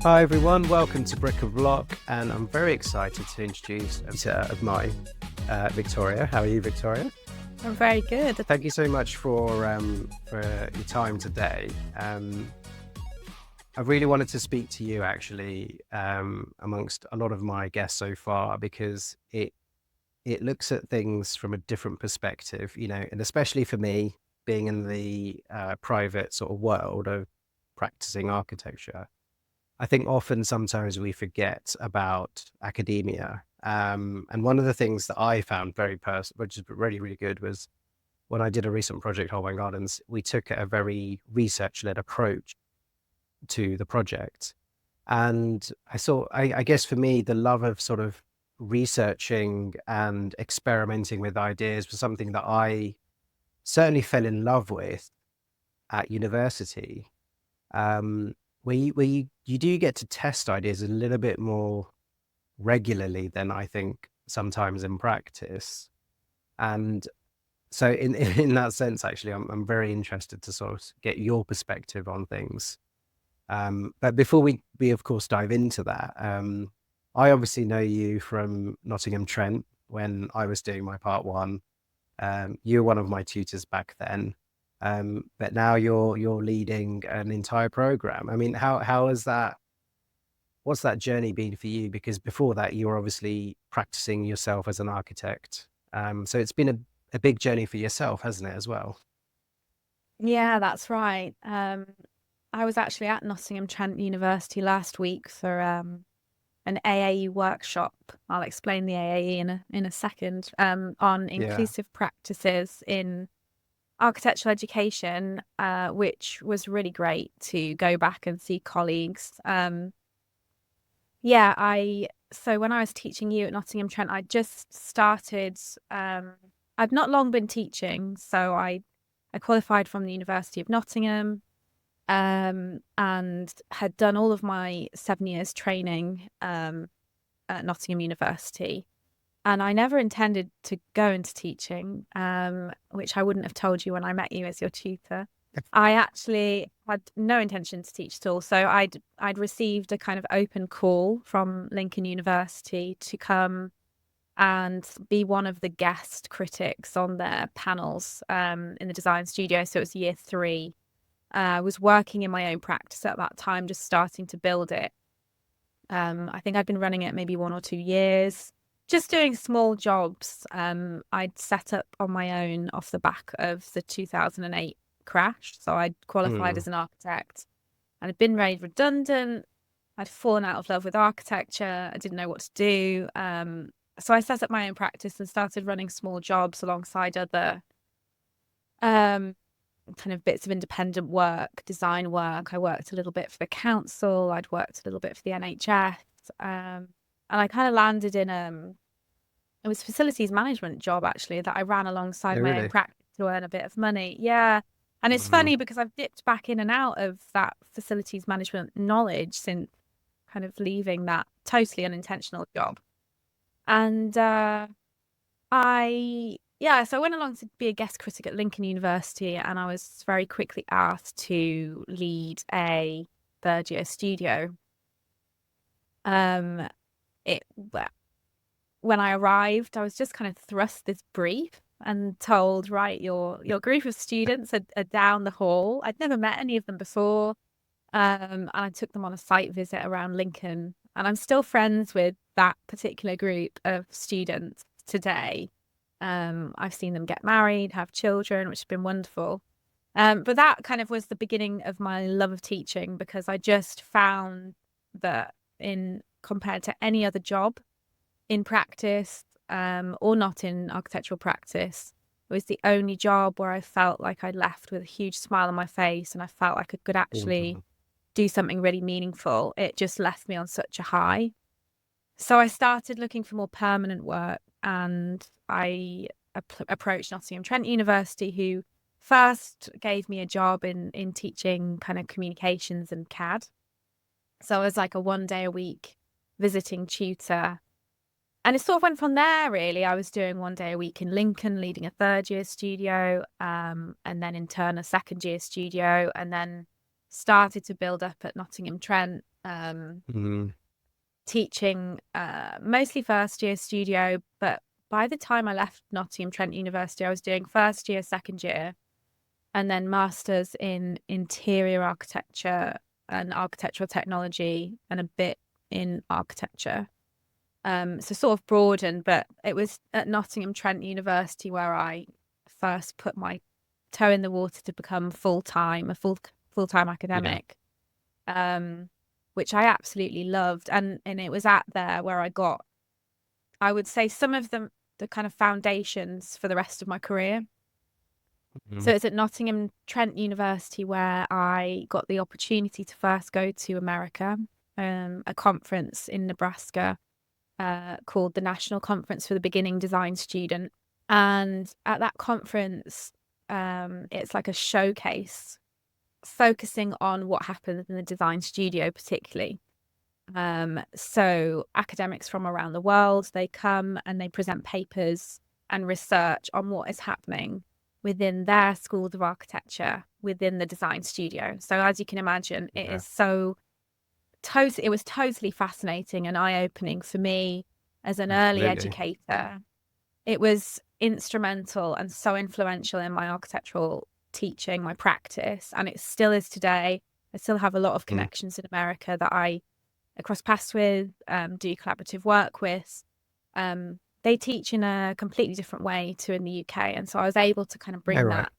Hi everyone, welcome to Brick of Block, and I'm very excited to introduce a visitor of mine, Victoria. How are you, Victoria? I'm very good. Thank you so much for your time today. I really wanted to speak to you actually, amongst a lot of my guests so far, because it looks at things from a different perspective, and especially for me, being in the private sort of world of practicing architecture. I think often sometimes we forget about academia. And one of the things that I found which is really, really good, was when I did a recent project, Holbein Gardens, we took a very research-led approach to the project. And I guess for me, the love of sort of researching and experimenting with ideas was something that I certainly fell in love with at university. Where you do get to test ideas a little bit more regularly than I think sometimes in practice. And so in that sense, actually, I'm very interested to sort of get your perspective on things. But before we of course dive into that, I obviously know you from Nottingham Trent when I was doing my part one. You were one of my tutors back then. But now you're leading an entire program. I mean, how is that? What's that journey been for you? Because before that, you were obviously practicing yourself as an architect. So it's been a big journey for yourself, hasn't it, as well? Yeah, that's right. I was actually at Nottingham Trent University last week for an AAE workshop. I'll explain the AAE in a second, on Yeah. inclusive practices in architectural education, which was really great to go back and see colleagues. So when I was teaching you at Nottingham Trent, I just started. I've not long been teaching, so I qualified from the University of Nottingham, and had done all of my 7 years training at Nottingham University. And I never intended to go into teaching, which I wouldn't have told you when I met you as your tutor. I actually had no intention to teach at all. So I'd received a kind of open call from Lincoln University to come and be one of the guest critics on their panels in the design studio. So it was year 3. I was working in my own practice at that time, just starting to build it. I think I'd been running it maybe 1 or 2 years, just doing small jobs. I'd set up on my own off the back of the 2008 crash. So I'd qualified as an architect and had been made redundant. I'd fallen out of love with architecture. I didn't know what to do. So I set up my own practice and started running small jobs alongside other kind of bits of independent work, design work. I worked a little bit for the council. I'd worked a little bit for the NHS. And I kind of landed in it was a facilities management job actually that I ran alongside Oh, my own really? practice to earn a bit of money. Yeah. And it's funny because I've dipped back in and out of that facilities management knowledge since kind of leaving that totally unintentional job. And so I went along to be a guest critic at Lincoln University, and I was very quickly asked to lead a 3rd-year studio. When I arrived, I was just kind of thrust this brief and told, right, your group of students are down the hall. I'd never met any of them before. And I took them on a site visit around Lincoln. And I'm still friends with that particular group of students today. I've seen them get married, have children, which has been wonderful. But that kind of was the beginning of my love of teaching, because I just found that compared to any other job in practice, or not in architectural practice, it was the only job where I felt like I left with a huge smile on my face and I felt like I could actually do something really meaningful. It just left me on such a high. So I started looking for more permanent work, and I approached Nottingham Trent University, who first gave me a job in teaching kind of communications and CAD. So I was like a 1 day a week visiting tutor And it sort of went from there, really. I was doing 1 day a week in Lincoln, leading a 3rd-year studio, and then in turn a 2nd-year studio, and then started to build up at Nottingham Trent, Mm. teaching mostly 1st-year studio. But by the time I left Nottingham Trent University, I was doing 1st-year, 2nd-year, and then masters in interior architecture and architectural technology, and a bit in architecture. So sort of broadened, but it was at Nottingham Trent University where I first put my toe in the water to become a full-time Yeah. academic, which I absolutely loved. And it was at there where I got, I would say, some of the kind of foundations for the rest of my career. So Mm. it's at Nottingham Trent University where I got the opportunity to first go to America, a conference in Nebraska called the National Conference for the Beginning Design Student. And at that conference, it's like a showcase focusing on what happens in the design studio, particularly. So academics from around the world, they come and they present papers and research on what is happening within their schools of architecture within the design studio. So as you can imagine, it Yeah. is so it was totally fascinating and eye-opening for me as an early Absolutely. educator. It was instrumental and so influential in my architectural teaching, my practice, and it still is today. I still have a lot of Mm. connections in America that I cross paths with, do collaborative work with. They teach in a completely different way to in the UK, and so I was able to kind of Yeah, bring right. that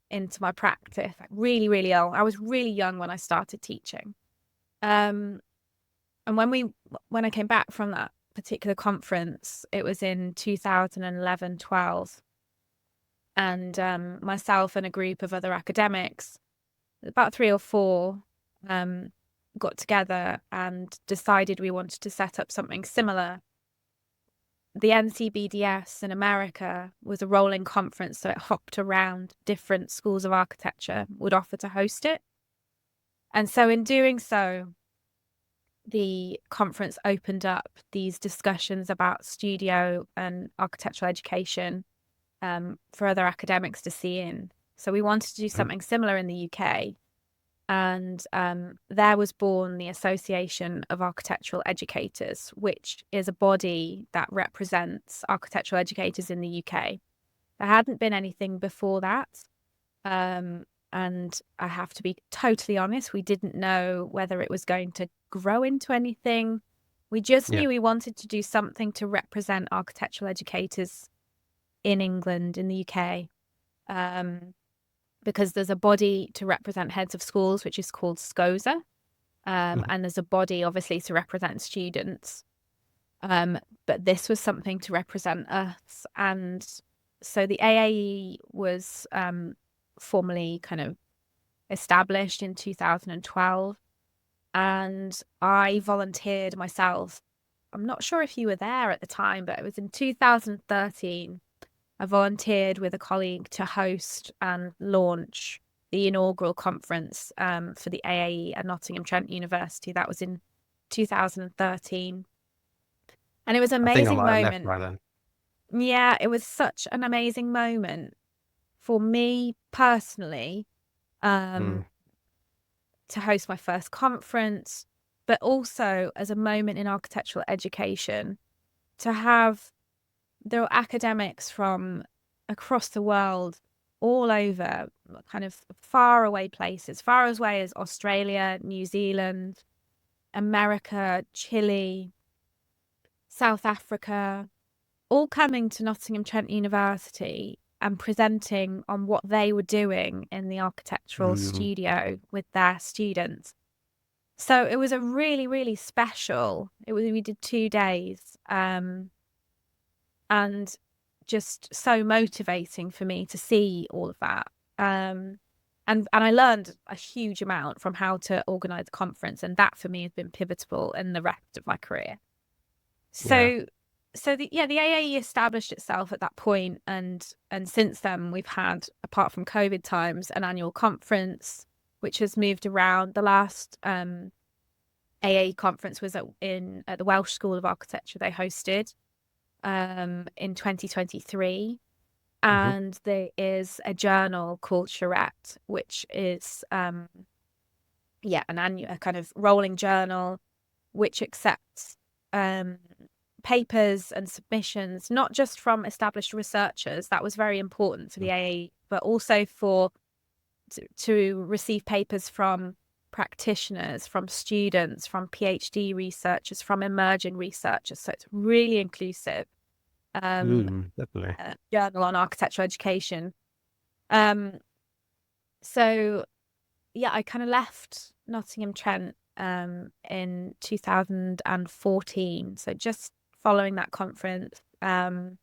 into my practice. Like really, really young. I was really young when I started teaching. Um, and when I came back from that particular conference, it was in 2011, 12. And myself and a group of other academics, about 3 or 4, got together and decided we wanted to set up something similar. The NCBDS in America was a rolling conference, so it hopped around different schools of architecture, would offer to host it. And so in doing so, the conference opened up these discussions about studio and architectural education for other academics to see in. So we wanted to do Mm. something similar in the UK. And there was born the Association of Architectural Educators, which is a body that represents architectural educators in the UK. There hadn't been anything before that. And I have to be totally honest, we didn't know whether it was going to grow into anything. We just Yeah. knew we wanted to do something to represent architectural educators in England, in the UK, because there's a body to represent heads of schools, which is called SCOSA, Mhm. and there's a body, obviously, to represent students. But this was something to represent us. And so the AAE was formally kind of established in 2012. And I volunteered myself. I'm not sure if you were there at the time, but it was in 2013. I volunteered with a colleague to host and launch the inaugural conference for the AAE at Nottingham Trent University. That was in 2013. And it was an I think I amazing might have left moment. by then. Yeah, it was such an amazing moment for me personally, Mm. um, to host my first conference, but also as a moment in architectural education to have there were academics from across the world, all over, kind of far away places, far away as Australia, New Zealand, America, Chile, South Africa, all coming to Nottingham Trent University and presenting on what they were doing in the architectural Mm. studio with their students. So it was a really, really special. We did 2 days, and just so motivating for me to see all of that. And I learned a huge amount from how to organize a conference, and that for me has been pivotal in the rest of my career. Yeah. So the AAE established itself at that point, and since then we've had, apart from COVID times, an annual conference which has moved around. The last AAE conference was at the Welsh School of Architecture they hosted. in 2023. Hmm. And there is a journal called Charette, which is an annual, a kind of rolling journal, which accepts papers and submissions, not just from established researchers. That was very important for the AA, but also to receive papers from practitioners, from students, from PhD researchers, from emerging researchers. So it's really inclusive Definitely. journal on architectural education. Um, so yeah, I kind of left Nottingham Trent in 2014. So just following that conference, on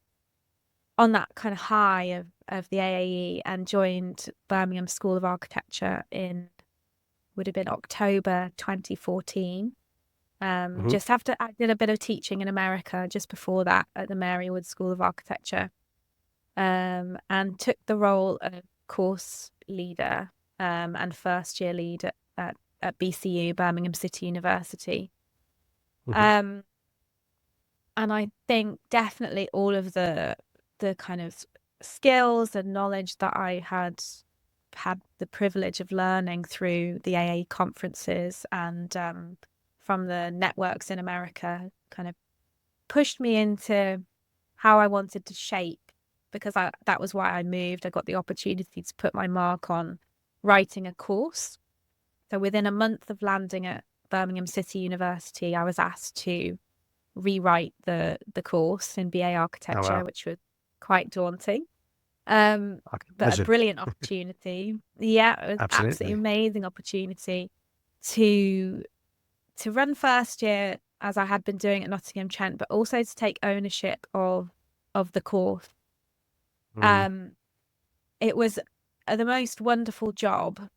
that kind of high of the AAE, and joined Birmingham School of Architecture in, would have been October 2014. Hmm. Just after I did a bit of teaching in America just before that at the Marywood School of Architecture, and took the role of course leader and first year lead at BCU, Birmingham City University. Hmm. And I think definitely all of the kind of skills and knowledge that I had the privilege of learning through the AA conferences and from the networks in America kind of pushed me into how I wanted to shape, because that was why I moved. I got the opportunity to put my mark on writing a course. So within a month of landing at Birmingham City University, I was asked to rewrite the course in BA Oh, architecture, wow. which was quite daunting. I can But a imagine. brilliant opportunity. Yeah, it was absolutely Absolutely. amazing opportunity to run first year as I had been doing at Nottingham Trent, but also to take ownership of the course. Mm. Um, it was the most wonderful job,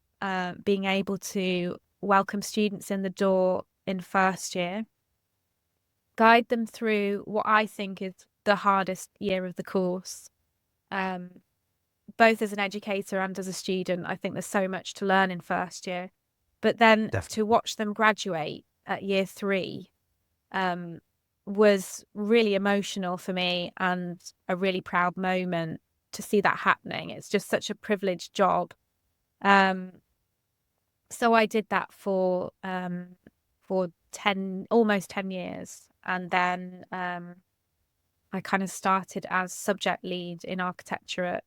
being able to welcome students in the door in first year, guide them through what I think is the hardest year of the course. Um, Both as an educator and as a student, I think there's so much to learn in first year. But then to Definitely. watch them graduate at year 3 um, was really emotional for me, and a really proud moment to see that happening. It's just such a privileged job. Um, so I did that for almost 10 years. And then I kind of started as subject lead in architecture at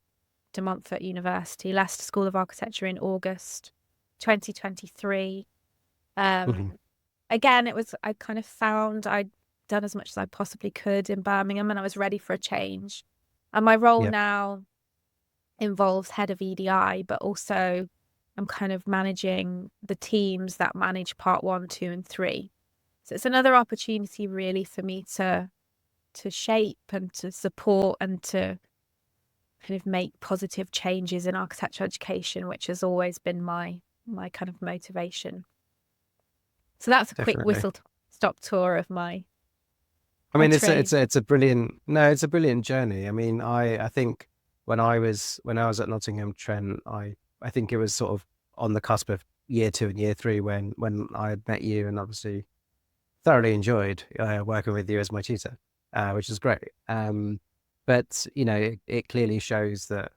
Montfort University, Leicester School of Architecture, in August 2023. Um, Hmm. Again, I kind of found I'd done as much as I possibly could in Birmingham, and I was ready for a change. And my role Yeah, now involves head of EDI, but also I'm kind of managing the teams that manage part 1, 2, and 3. So it's another opportunity really for me to shape and to support and to kind of make positive changes in architecture education, which has always been my kind of motivation. So that's a quick definitely. whistle stop tour of my I mean, training. it's a brilliant, no, it's a brilliant journey. I mean, I think when I was at Nottingham Trent, I think it was sort of on the cusp of year 2 and year 3 when I had met you, and obviously thoroughly enjoyed working with you as my tutor, which is great. But you know, it clearly shows that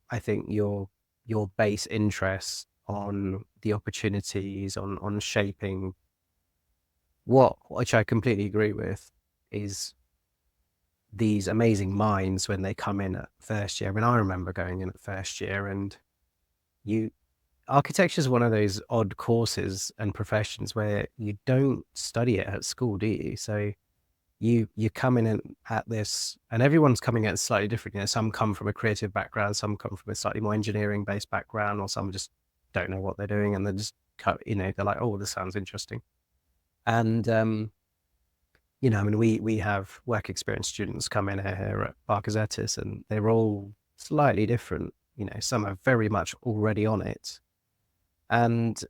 I think your base interest on the opportunities on shaping which I completely agree with, is these amazing minds when they come in at first year. I mean, I remember going in at first year, and you architecture is one of those odd courses and professions where you don't study it at school, do you? So you come in at this, and everyone's coming at it slightly different. You know, some come from a creative background, some come from a slightly more engineering based background, or some just don't know what they're doing, and they just you know, they're like, oh, this sounds interesting. And you know, I mean, we have work experience students come in here at Barker's Etis, and they're all slightly different. You know, some are very much already on it. And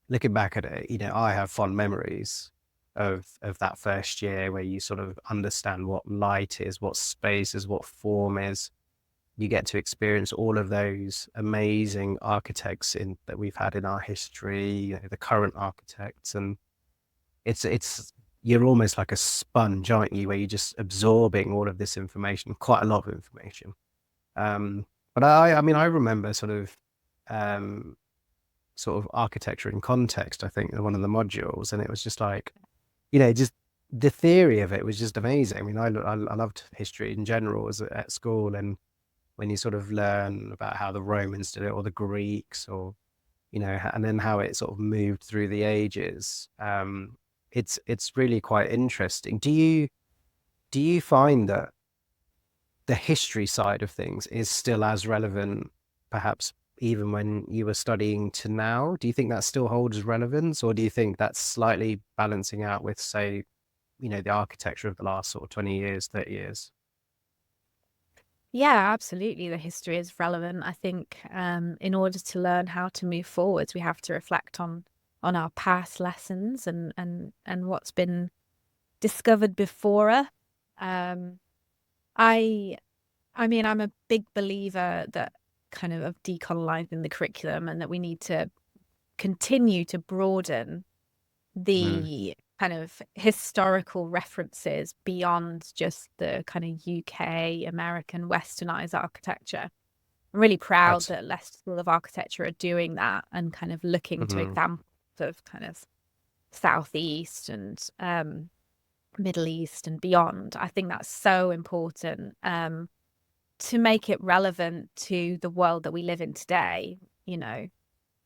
looking back at it, you know, I have fond memories of that first year where you sort of understand what light is, what space is, what form is. You get to experience all of those amazing architects that we've had in our history, you know, the current architects, and it's you're almost like a sponge, aren't you? Where you're just absorbing all of this information, quite a lot of information. But I mean, I remember um, sort of architecture in context, I think, in one of the modules, and it was just like, just the theory of it was just amazing. I mean, I loved history in general as at school, and when you sort of learn about how the Romans did it or the Greeks, or and then how it sort of moved through the ages. It's really quite interesting. Do you find that the history side of things is still as relevant, perhaps even when you were studying to now? Do you think that still holds relevance, or do you think that's slightly balancing out with, say, the architecture of the last sort of 20 years, 30 years? Yeah, absolutely. The history is relevant. I think in order to learn how to move forwards, we have to reflect on our past lessons and what's been discovered before us. Um, I I mean, I'm a big believer that kind of decolonizing the curriculum, and that we need to continue to broaden Mm, the kind of historical references beyond just the kind of UK, American, westernized architecture. I'm really proud absolutely. that Leicester School of Architecture are doing that and kind of looking to Hmm. examples of kind of Southeast and Middle East and beyond. I think that's so important to make it relevant to the world that we live in today, you know.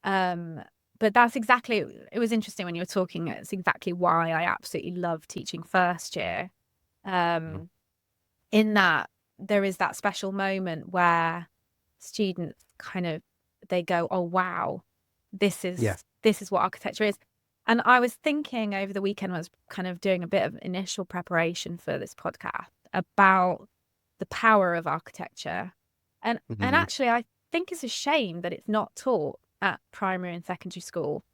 Um, but that's exactly, it was interesting when you were talking, it's exactly why I absolutely love teaching first year. Um, in that there is that special moment where students kind of, they go, oh wow, this Yeah. is this is what architecture is. And I was thinking over the weekend, I was kind of doing a bit of initial preparation for this podcast about the power of architecture. And Hmm. actually I think it's a shame that it's not taught at primary and secondary school.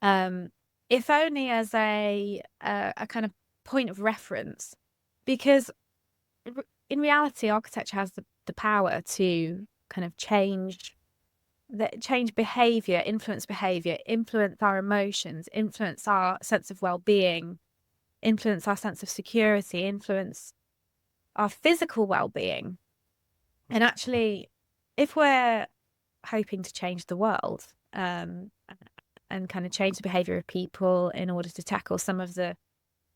Um, if only as a kind of point of reference, because in reality, architecture has the power to kind of change behavior, influence our emotions, influence our sense of well-being, influence our sense of security, influence our physical well-being. And actually, if we're hoping to change the world, and kind of change the behavior of people in order to tackle some of the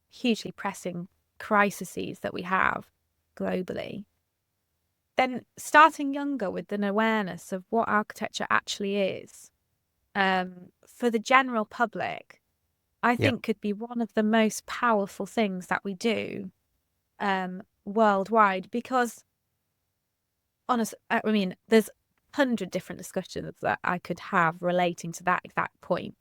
hugely pressing crises that we have globally, then starting younger with an awareness of what architecture actually is, for the general public, I Yeah. think could be one of the most powerful things that we do worldwide. Because honest, I mean, there's 100 different discussions that I could have relating to that exact point.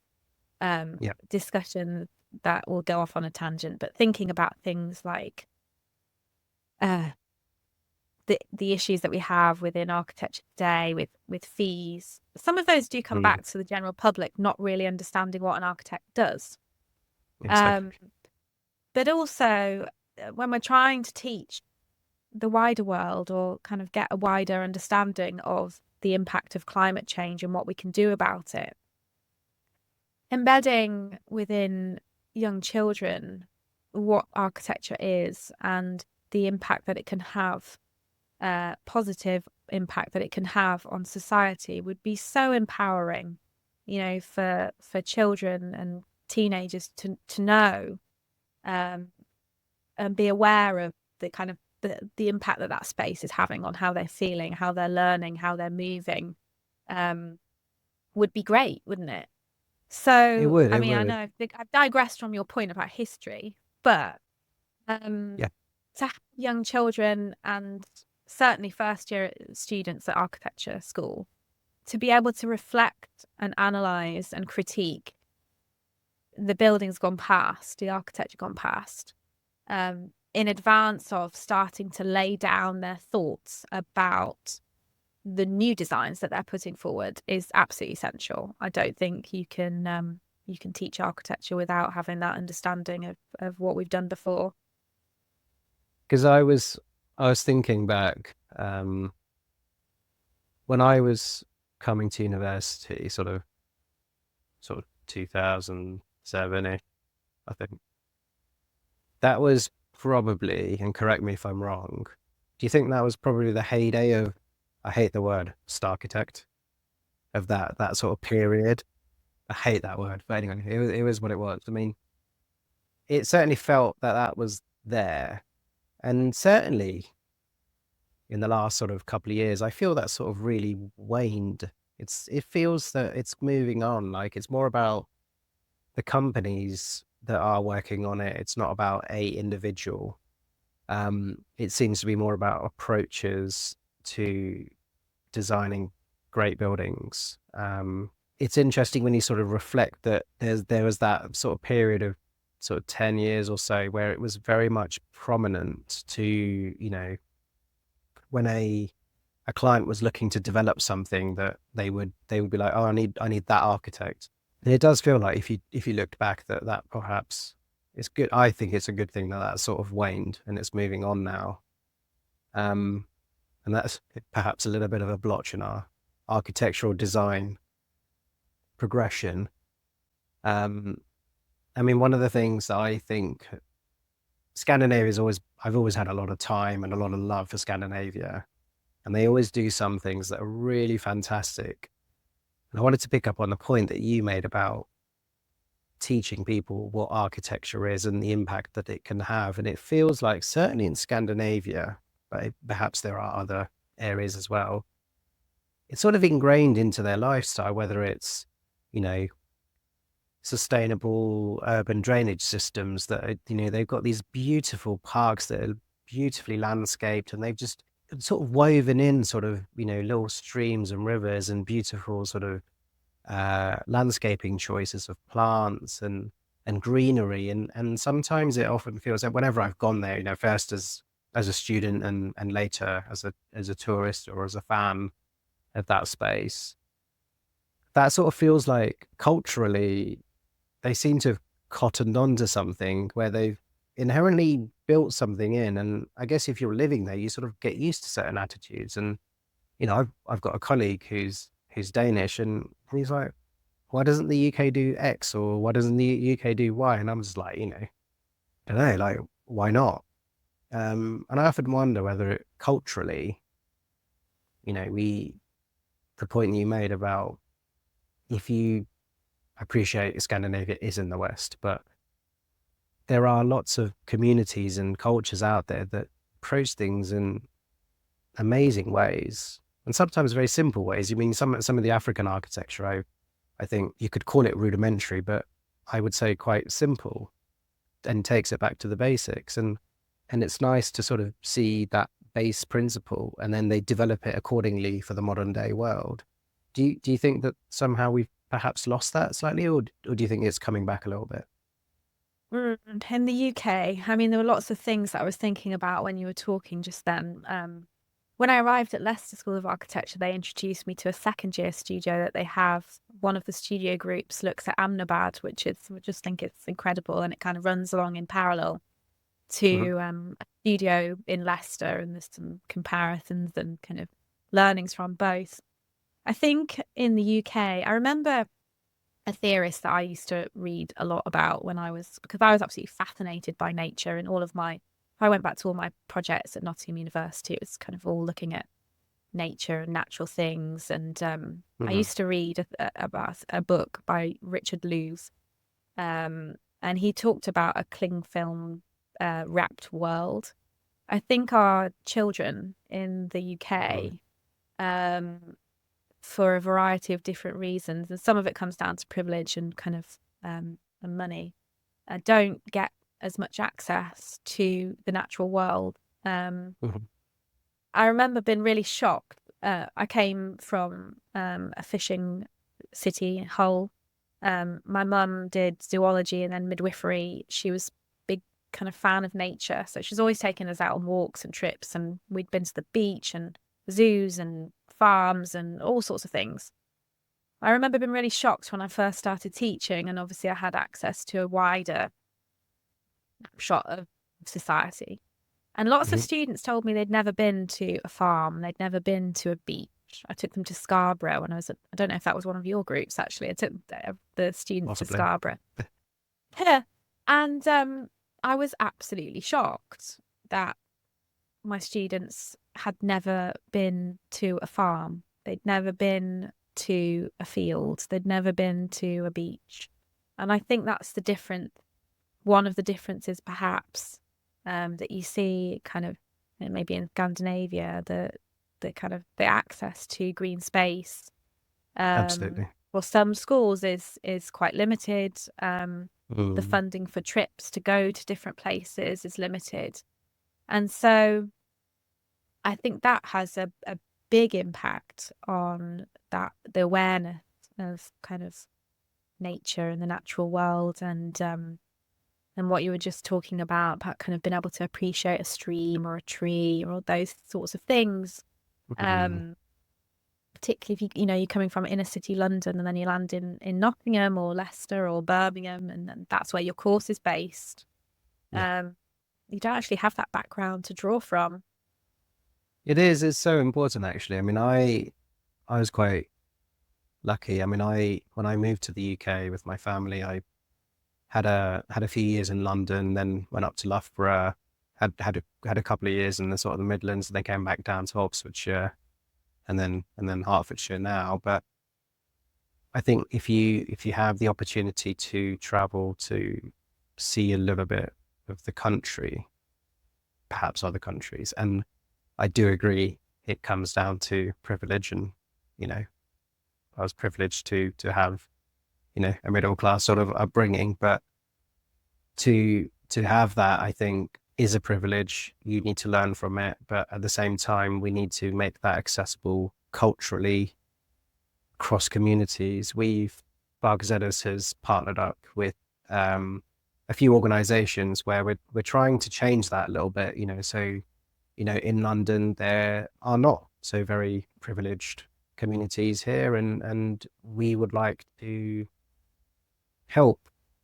Yeah. Discussion that will go off on a tangent, but thinking about things like uh, the issues that we have within architecture today with fees. Some of those do come Mm, back to the general public not really understanding what an architect does. exactly. Um, but also when we're trying to teach the wider world, or kind of get a wider understanding of the impact of climate change and what we can do about it, embedding within young children what architecture is and the impact that it can have, positive impact that it can have on society, would be so empowering, for children and teenagers to know, um, and be aware of the kind of the impact that that space is having on how they're feeling, how they're learning, how they're moving. Um, would be great, wouldn't it? It So, would. I It mean, I would. know I've digressed from your point about history, but Yeah. to have young children, and certainly first year students at architecture school, to be able to reflect and analyze and critique the buildings gone past, the architecture gone past, in advance of starting to lay down their thoughts about the new designs that they're putting forward, is absolutely essential. I don't think you can teach architecture without having that understanding of what we've done before. Because I was thinking back, when I was coming to university, sort of 2007-ish, I think. That was probably, and correct me if I'm wrong, do you think that was probably the heyday of, I hate the word, starchitect, of that sort of period? I hate that word, but anyway, it was what it was. I mean, it certainly felt that that was there, and certainly in the last sort of couple of years, I feel that sort of really waned. It feels that it's moving on. Like it's more about the companies that are working on it. It's not about a individual. It seems to be more about approaches to designing great buildings. It's interesting when you sort of reflect that there was that sort of period of sort of 10 years or so where it was very much prominent to, when a client was looking to develop something, that they would be like, oh, I need that architect. And it does feel like if you looked back that perhaps it's good. I think it's a good thing that sort of waned and it's moving on now. Um, and that's perhaps a little bit of a blotch in our architectural design progression. Um, I mean, one of the things that I think Scandinavia is I've always had a lot of time and a lot of love for Scandinavia, and they always do some things that are really fantastic. And I wanted to pick up on the point that you made about teaching people what architecture is and the impact that it can have. And it feels like certainly in Scandinavia, but perhaps there are other areas as well, it's sort of ingrained into their lifestyle, whether it's, you know, sustainable urban drainage systems that are, they've got these beautiful parks that are beautifully landscaped, and they've just sort of woven in sort of, little streams and rivers and beautiful sort of landscaping choices of plants and greenery. And sometimes it often feels like whenever I've gone there, first as a student and later as a tourist or as a fan of that space, that sort of feels like culturally they seem to have cottoned onto something where they've inherently built something in. And I guess if you're living there, you sort of get used to certain attitudes. And, I've got a colleague who's Danish, and he's like, why doesn't the UK do X, or why doesn't the UK do Y? And I'm just like, I don't know, like, why not? And I often wonder whether culturally, the point you made about, if you appreciate Scandinavia is in the West, but there are lots of communities and cultures out there that approach things in amazing ways, and sometimes very simple ways. You mean some of the African architecture, I think you could call it rudimentary, but I would say quite simple, and takes it back to the basics. And it's nice to sort of see that base principle, and then they develop it accordingly for the modern day world. Do you think that somehow we've perhaps lost that slightly, or do you think it's coming back a little bit? In the UK, I mean, there were lots of things that I was thinking about when you were talking just then. When I arrived at Leicester School of Architecture, they introduced me to a second year studio that they have. One of the studio groups looks at Amnabad, which I just think it's incredible, and it kind of runs along in parallel Hmm. to a studio in Leicester, and there's some comparisons and kind of learnings from both. I think in the UK, I remember a theorist that I used to read a lot about because I was absolutely fascinated by nature, and I went back to all my projects at Nottingham University. It was kind of all looking at nature and natural things. And I Hmm. used to read about a book by Richard Louvre, and he talked about a cling film wrapped world. I think our children in the Hmm. UK, um, for a variety of different reasons, and some of it comes down to privilege and kind of and money, don't get as much access to the natural world. Hmm. I remember being really shocked. I came from a fishing city, Hull. My mum did zoology and then midwifery. She was a big kind of fan of nature, so she's always taken us out on walks and trips, and we'd been to the beach and zoos and farms and all sorts of things. I remember being really shocked when I first started teaching, and obviously I had access to a wider shot of society. And lots of Hmm. students told me they'd never been to a farm, they'd never been to a beach. I took them to Scarborough when I don't know if that was one of your groups actually. I took the students to Possibly. Scarborough. Yeah. And I was absolutely shocked that my students had never been to a farm. They'd never been to a field. They'd never been to a beach. And I think that's one of the differences perhaps that you see kind of maybe in Scandinavia, the kind of the access to green space. Absolutely. Well, some schools is quite limited. The Mm, funding for trips to go to different places is limited. And so I think that has a big impact on the awareness of kind of nature and the natural world, and what you were just talking about kind of being able to appreciate a stream or a tree or all those sorts of things. mm. Um, Particularly if you're coming from inner city London and then you land in Nottingham or Leicester or Birmingham, and then that's where your course is based. Yeah, You don't actually have that background to draw from. it is. It's so important, actually. I mean, I was quite lucky. I mean, when I moved to the UK with my family, I had a few years in London, then went up to Loughborough, had a couple of years in the sort of the Midlands, and then came back down to Oxfordshire, and then Hertfordshire now. But I think if you have the opportunity to travel to see a little bit of the country, perhaps other countries, and I do agree it comes down to privilege, and you know I was privileged to have a middle class sort of upbringing, but to have that, I think, is a privilege. You need to learn from it, but at the same time, we need to make that accessible culturally across communities. Bargazettas has partnered up with a few organisations where we're trying to change that a little bit. So in London there are not so very privileged communities here, and we would like to help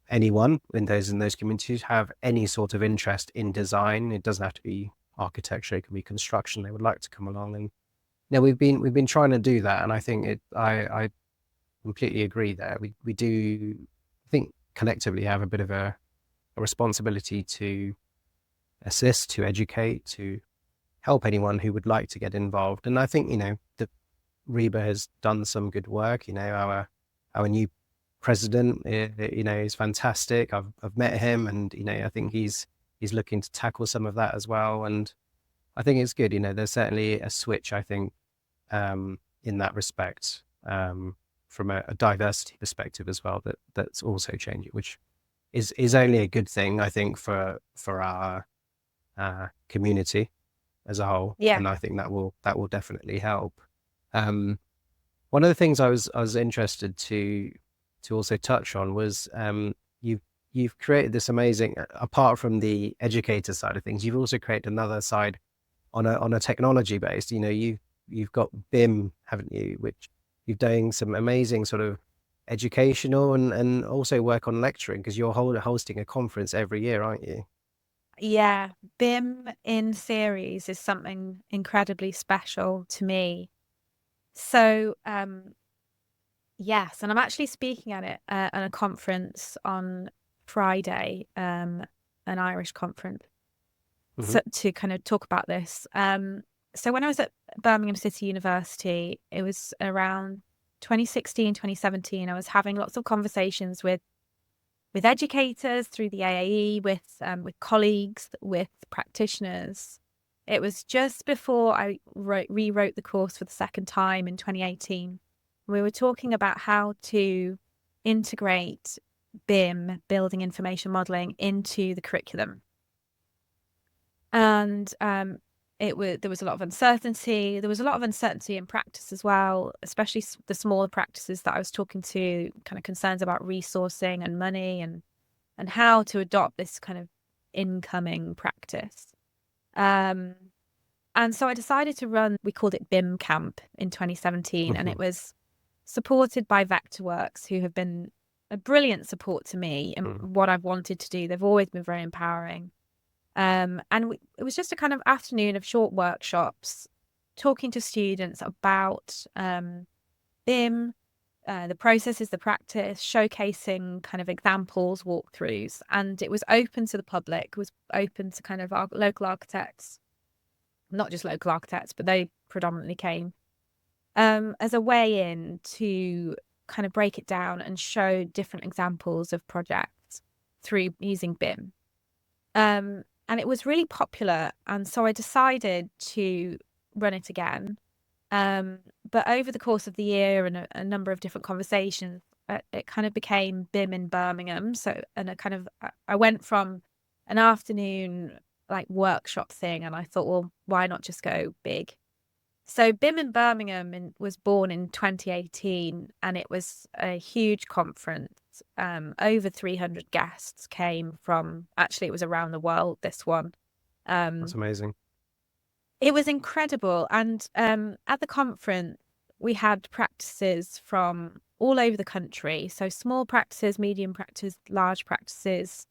anyone in those communities have any sort of interest in design. It doesn't have to be architecture; it can be construction. They would like to come along, and we've been trying to do that, and I think I completely agree there. We do, I think, collectively have a bit of a responsibility to assist, to educate, to help anyone who would like to get involved. And I think the Reba has done some good work. Our new president, is fantastic. I've met him, and I think he's looking to tackle some of that as well. And I think it's good. There's certainly a switch, I think, in that respect, from a diversity perspective as well. That's also changing, which is only a good thing, I think, for our community as a whole. Yeah. And I think that will definitely help. Um, One of the things I was interested to also touch on was you've created this amazing, apart from the educator side of things, you've also created another side on a technology based. You've got BIM, haven't you, which you've doing some amazing sort of educational and also work on lecturing, because you're hosting a conference every year, aren't you? Yeah, BIM in series is something incredibly special to me. So, yes, and I'm actually speaking at it at a conference on Friday, an Irish conference, Hmm. so, to kind of talk about this. So when I was at Birmingham City University, it was around 2016, 2017. I was having lots of conversations with educators through the AAE, with colleagues, with practitioners. It was just before I rewrote the course for the second time in 2018. We were talking about how to integrate BIM, building information modeling, into the curriculum. And there was a lot of uncertainty. There was a lot of uncertainty in practice as well, especially the smaller practices that I was talking to, kind of concerns about resourcing and money and how to adopt this kind of incoming practice. And so I decided to run, we called it BIM Camp in 2017, and Hmm. it was supported by Vectorworks, who have been a brilliant support to me and what I've wanted to do. They've always been very empowering. It was just a kind of afternoon of short workshops, talking to students about BIM, the processes, the practice, showcasing kind of examples, walkthroughs, and it was open to the public, it was open to kind of our local architects, not just local architects, but they predominantly came as a way in to kind of break it down and show different examples of projects through using BIM. And it was really popular. And so I decided to run it again. But over the course of the year and a number of different conversations, it kind of became BIM in Birmingham. So, and I went from an afternoon like workshop thing, and I thought, well, why not just go big? So BIM in Birmingham was born in 2018, and it was a huge conference. Over 300 guests came from, actually, it was around the world, this one. That's amazing. It was incredible. And at the conference, we had practices from all over the country. So small practices, medium practices, large practices.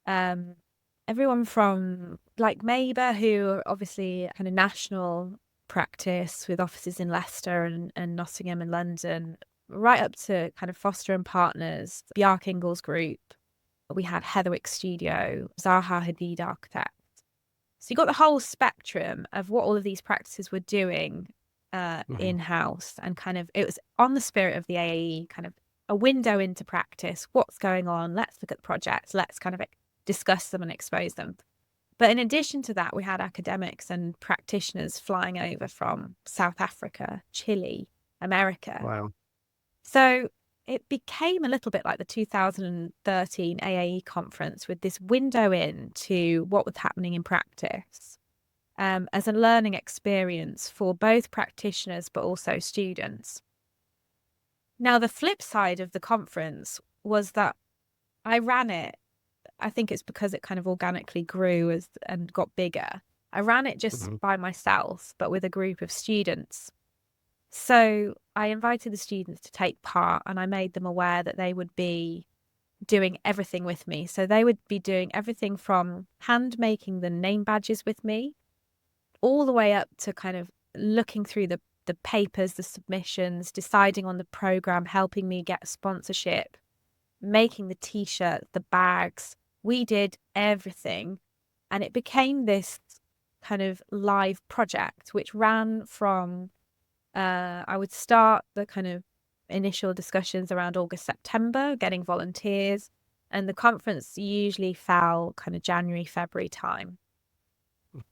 Everyone from like Maber, who are obviously kind of national practice with offices in Leicester and Nottingham and London, right up to kind of Foster and Partners, Bjarke Ingels Group. We had Heatherwick Studio, Zaha Hadid Architect. So you got the whole spectrum of what all of these practices were doing in-house, and kind of it was on the spirit of the AAE, kind of a window into practice. What's going on? Let's look at the projects. Let's kind of discuss them and expose them. But in addition to that, we had academics and practitioners flying over from South Africa, Chile, America. Wow. So it became a little bit like the 2013 AAE conference, with this window into what was happening in practice as a learning experience for both practitioners but also students. Now, the flip side of the conference was that I ran it. I think it's because it kind of organically grew and got bigger. I ran it just by myself, but with a group of students. So I invited the students to take part, and I made them aware that they would be doing everything with me. So they would be doing everything from hand making the name badges with me, all the way up to kind of looking through the papers, the submissions, deciding on the program, helping me get sponsorship, making the t-shirts, the bags. We did everything. And it became this kind of live project, which ran from, I would start the kind of initial discussions around August, September, getting volunteers. And the conference usually fell kind of January, February time.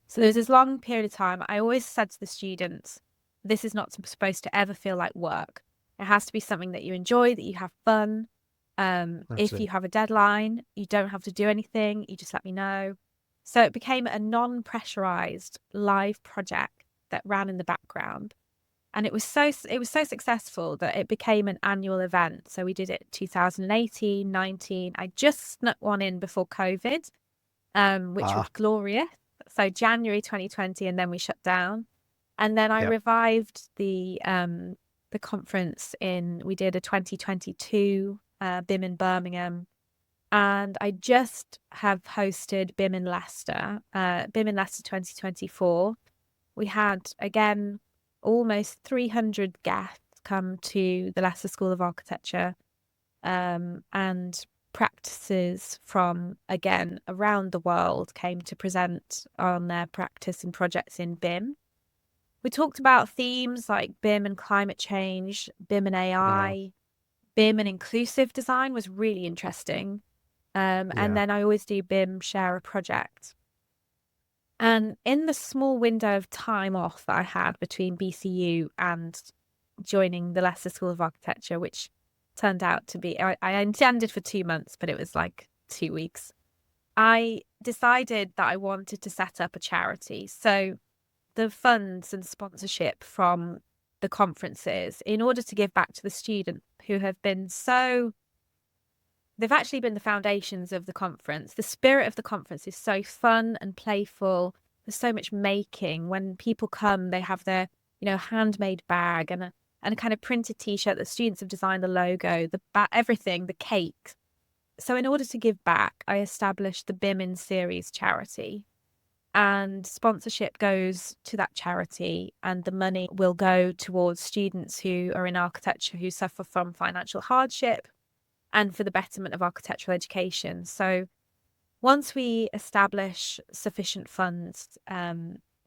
So there's this long period of time. I always said to the students, this is not supposed to ever feel like work. It has to be something that you enjoy, that you have fun. If you have a deadline, you don't have to do anything. You just let me know. So it became a non-pressurized live project that ran in the background. And it was so successful that it became an annual event. So we did it 2018, 19. I just snuck one in before COVID, which was glorious. So January 2020, and then we shut down. And then I revived the conference we did a 2022 BIM in Birmingham. And I just have hosted BIM in Leicester, BIM in Leicester 2024. We had, again, almost 300 guests come to the Leicester School of Architecture, and practices from, again, around the world came to present on their practice and projects in BIM. We talked about themes like BIM and climate change, BIM and AI, BIM and inclusive design was really interesting. And then I always do BIM share a project. And in the small window of time off that I had between BCU and joining the Leicester School of Architecture, which turned out to be, I intended for 2 months, but it was like 2 weeks, I decided that I wanted to set up a charity. So the funds and sponsorship from the conferences, in order to give back to the students who have been they've actually been the foundations of the conference. The spirit of the conference is so fun and playful. There's so much making. When people come, they have their, handmade bag and a kind of printed t-shirt. The students have designed the logo, everything, the cake. So in order to give back, I established the BIM in Series charity. and sponsorship goes to that charity, and the money will go towards students who are in architecture who suffer from financial hardship and for the betterment of architectural education. So once we establish sufficient funds,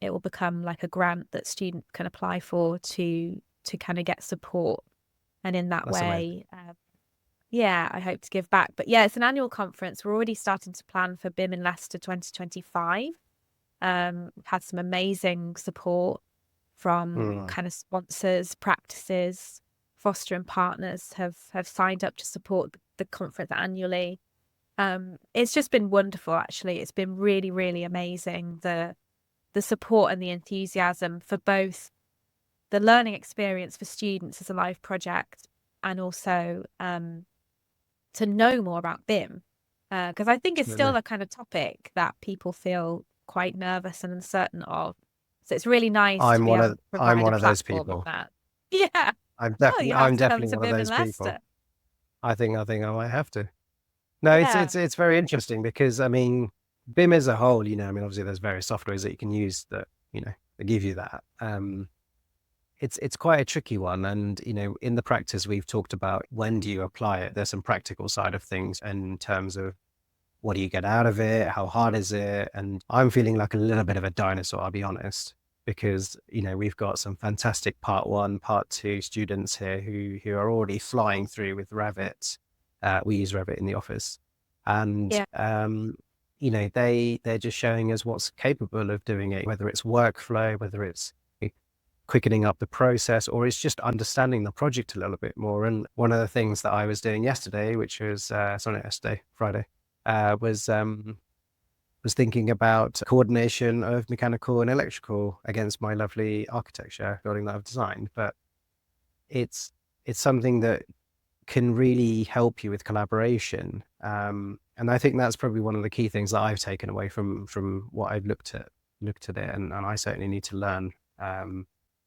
it will become like a grant that students can apply for to kind of get support. And in that That's amazing. way, yeah, I hope to give back. But yeah, it's an annual conference. We're already starting to plan for BIM in Leicester 2025. We've had some amazing support from Mm, kind of sponsors, practices, fostering partners have signed up to support the conference annually. It's just been wonderful, actually. It's been really, really amazing. The support and the enthusiasm for both the learning experience for students as a live project, and also to know more about BIM. Because I think it's still absolutely. a kind of topic that people feel quite nervous and uncertain of. So it's really nice to be able to I'm provide a one of those platform of people. that. Yeah. Well, you have I'm to come definitely to one of BIM in those people. Leicester. I think I might have to. No, Yeah. it's very interesting because I mean, BIM as a whole, I mean, obviously there's various softwares that you can use that, that give you that. It's quite a tricky one. And, in the practice, we've talked about when do you apply it? There's some practical side of things in terms of what do you get out of it? How hard is it? And I'm feeling like a little bit of a dinosaur, I'll be honest, because, we've got some fantastic part one, part two students here who are already flying through with Revit. We use Revit in the office. And, Yeah. they're just showing us what's capable of doing it, whether it's workflow, whether it's quickening up the process, or it's just understanding the project a little bit more. And one of the things that I was doing yesterday, which was sorry, not yesterday, Friday, was thinking about coordination of mechanical and electrical against my lovely architecture building that I've designed. But it's something that can really help you with collaboration. And I think that's probably one of the key things that I've taken away from what I've looked at it, and I certainly need to learn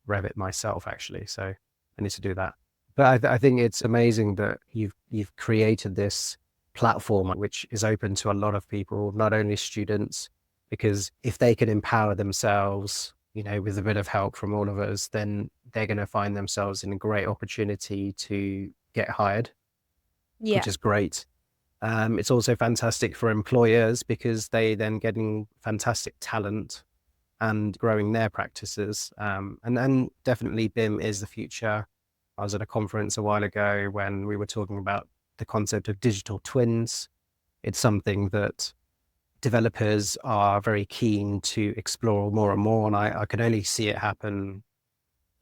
Revit myself, actually. So I need to do that. But I think it's amazing that you've created this platform which is open to a lot of people, not only students, because if they can empower themselves, with a bit of help from all of us, then they're going to find themselves in a great opportunity to get hired, Yeah. which is great. It's also fantastic for employers because they then getting fantastic talent and growing their practices. And then definitely BIM is the future. I was at a conference a while ago when we were talking about the concept of digital twins. It's something that developers are very keen to explore more and more, and I can only see it happen.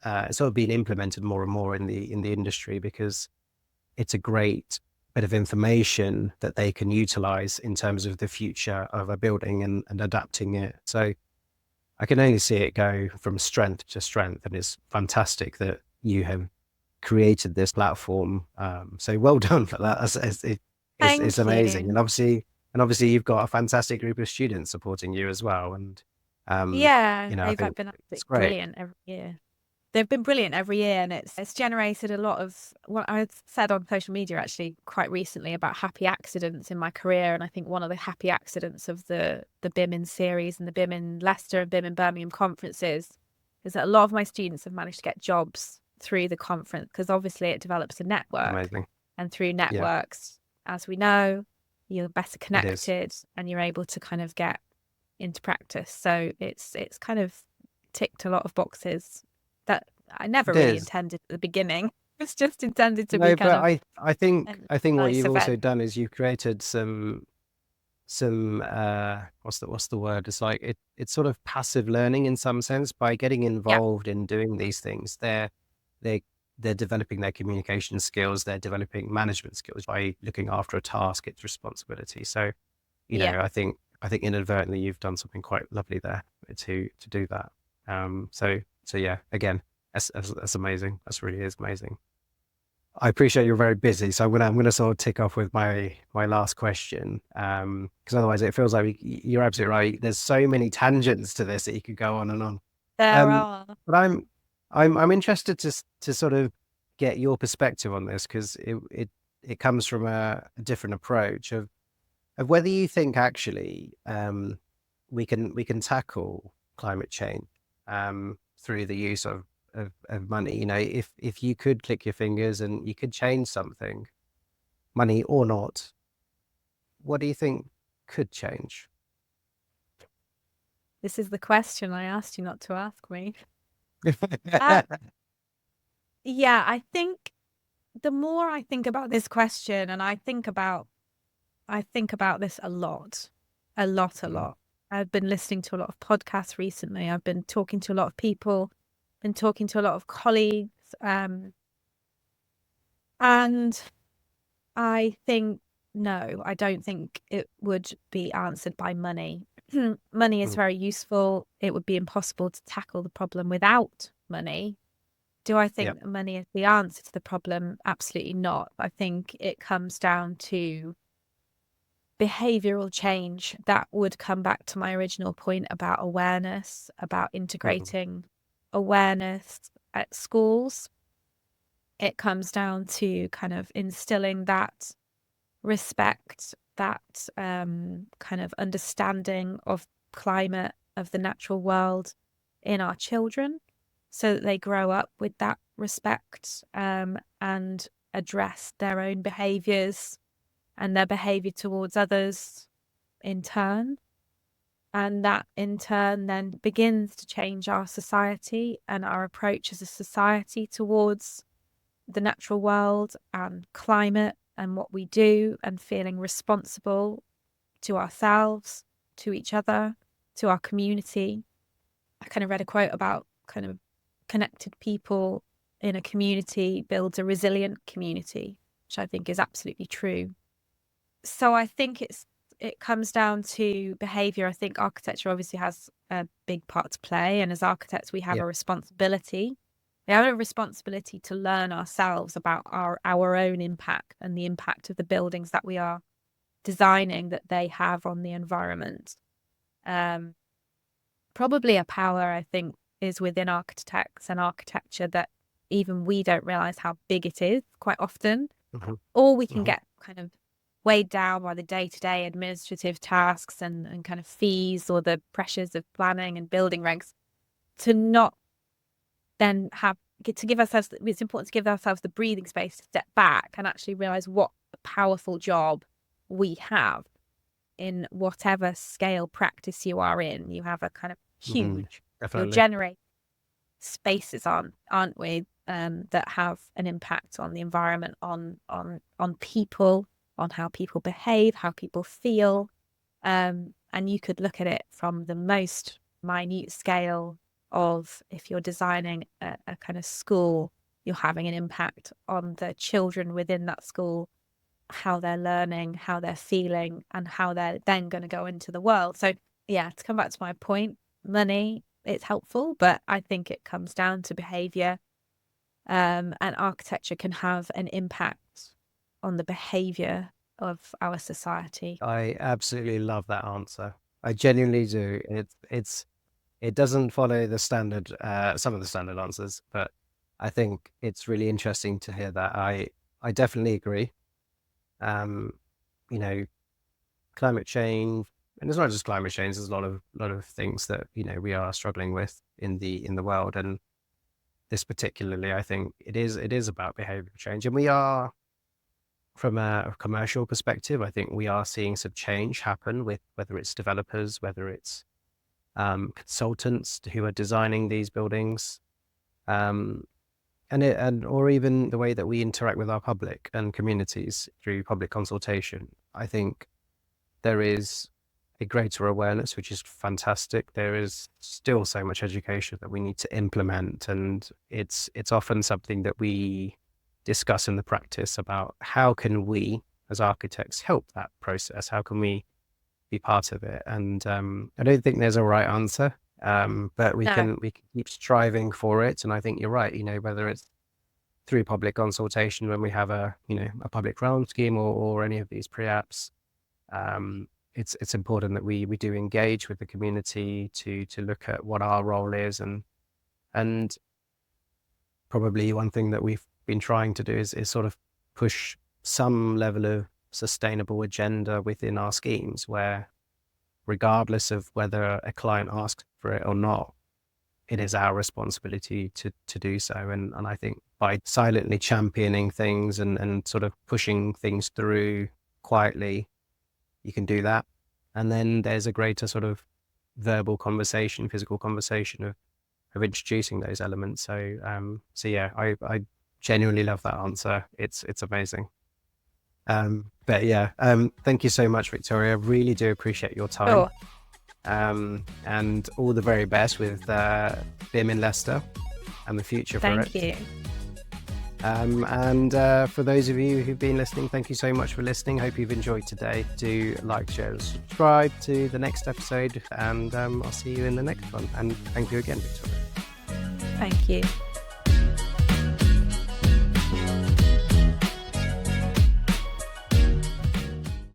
It's sort of being implemented more and more in the industry because it's a great bit of information that they can utilize in terms of the future of a building and adapting it. So I can only see it go from strength to strength, and it's fantastic that you have created this platform. So well done for that. It's Thank amazing, you. and obviously you've got a fantastic group of students supporting you as well. And Yeah, I they've think been it's absolutely great. brilliant every year. They've been brilliant every year, and it's generated a lot of what I said on social media actually quite recently about happy accidents in my career. And I think one of the happy accidents of the BIM in series and the BIM in Leicester and BIM in Birmingham conferences is that a lot of my students have managed to get jobs through the conference, because obviously it develops a network, Amazing. and through Yeah, networks, as we know, you're better it is. connected and you're able to kind of get into practice. So it's kind of ticked a lot of boxes that I never It really is. intended at the beginning. It's just intended to be No, kind but of I a think what nice you've also event. done is you've created some what's the word? It's like it's sort of passive learning in some sense. By getting Yeah, involved in doing these things, they they're developing their communication skills, they're developing management skills by looking after a task, its responsibility. So, yeah. I think inadvertently you've done something quite lovely there to do that. So yeah, again, that's amazing. That's really is amazing. I appreciate you're very busy, so I'm gonna sort of tick off with my last question, because otherwise it feels like you're absolutely right. There's so many tangents to this that you could go on and on. There Um, are. but I'm interested to sort of get your perspective on this because it comes from a different approach of whether you think actually we can tackle climate change through the use of money. You know, if you could click your fingers and you could change something, money or not, what do you think could change? This is the question I asked you not to ask me. Uh, yeah, I think the more I think about this question, and I think about this a lot, a lot, a Mm, lot. I've been listening to a lot of podcasts recently. I've been talking to a lot of people, been talking to a lot of colleagues, and I think no, I don't think it would be answered by money. Money is mm, very useful. It would be impossible to tackle the problem without money. Do I yeah. think that money is the answer to the problem? Absolutely not. I think it comes down to behavioral change. That would come back to my original point about awareness, about Mhm, integrating awareness at schools. It comes down to kind of instilling that respect, that kind of understanding of climate, of the natural world in our children, so that they grow up with that respect, and address their own behaviours and their behaviour towards others in turn. And that in turn then begins to change our society and our approach as a society towards the natural world and climate and what we do, and feeling responsible to ourselves, to each other, to our community. I kind of read a quote about kind of connected people in a community builds a resilient community, which I think is absolutely true. So I think it comes down to behavior. I think architecture obviously has a big part to play, and as architects we have yeah. a responsibility. We have a responsibility to learn ourselves about our own impact and the impact of the buildings that we are designing, that they have on the environment. Um, Probably a power, I think, is within architects and architecture that even we don't realize how big it is quite often, Mhm, or we can mhm, get kind of weighed down by the day-to-day administrative tasks and kind of fees or the pressures of planning and building regs, to not then have to give ourselves, it's important to give ourselves the breathing space to step back and actually realize what a powerful job we have in whatever scale practice you are in. You have a kind of mhm, huge, you're definitely. generating spaces, aren't we, that have an impact on the environment, on people, on how people behave, how people feel. And you could look at it from the most minute scale of, if you're designing a kind of school, you're having an impact on the children within that school, how they're learning, how they're feeling, and how they're then going to go into the world. So, yeah, to come back to my point, money, it's helpful, but I think it comes down to behavior. And architecture can have an impact on the behavior of our society. I absolutely love that answer. I genuinely do. It doesn't follow the standard some of the standard answers, but I think it's really interesting to hear that. I definitely agree. Um, you know, climate change, and it's not just climate change. There's a lot of things that we are struggling with in the world, and this particularly, I think it is about behavioral change, and we are, from a commercial perspective, I think we are seeing some change happen with whether it's developers, whether it's consultants who are designing these buildings, um, and or even the way that we interact with our public and communities through public consultation. I think there is a greater awareness, which is fantastic. There is still so much education that we need to implement, and it's often something that we discuss in the practice about how can we as architects help that process? How can we be part of it? And I don't think there's a right answer, but we No, can we can keep striving for it. And I think you're right. Whether it's through public consultation when we have a public realm scheme, or any of these pre-apps, it's important that we do engage with the community to look at what our role is, and probably one thing that we've been trying to do is sort of push some level of sustainable agenda within our schemes, where regardless of whether a client asks for it or not, it is our responsibility to do so. And I think by silently championing things and sort of pushing things through quietly, you can do that. And then there's a greater sort of verbal conversation, physical conversation of introducing those elements. So yeah, I genuinely love that answer. It's amazing. But yeah, thank you so much, Victoria. I really do appreciate your time. Sure. And all the very best with BIM in Leicester and the future for it. Thank you. And for those of you who've been listening, thank you so much for listening. Hope you've enjoyed today. Do like, share, and subscribe to the next episode, and I'll see you in the next one. And thank you again, Victoria. Thank you.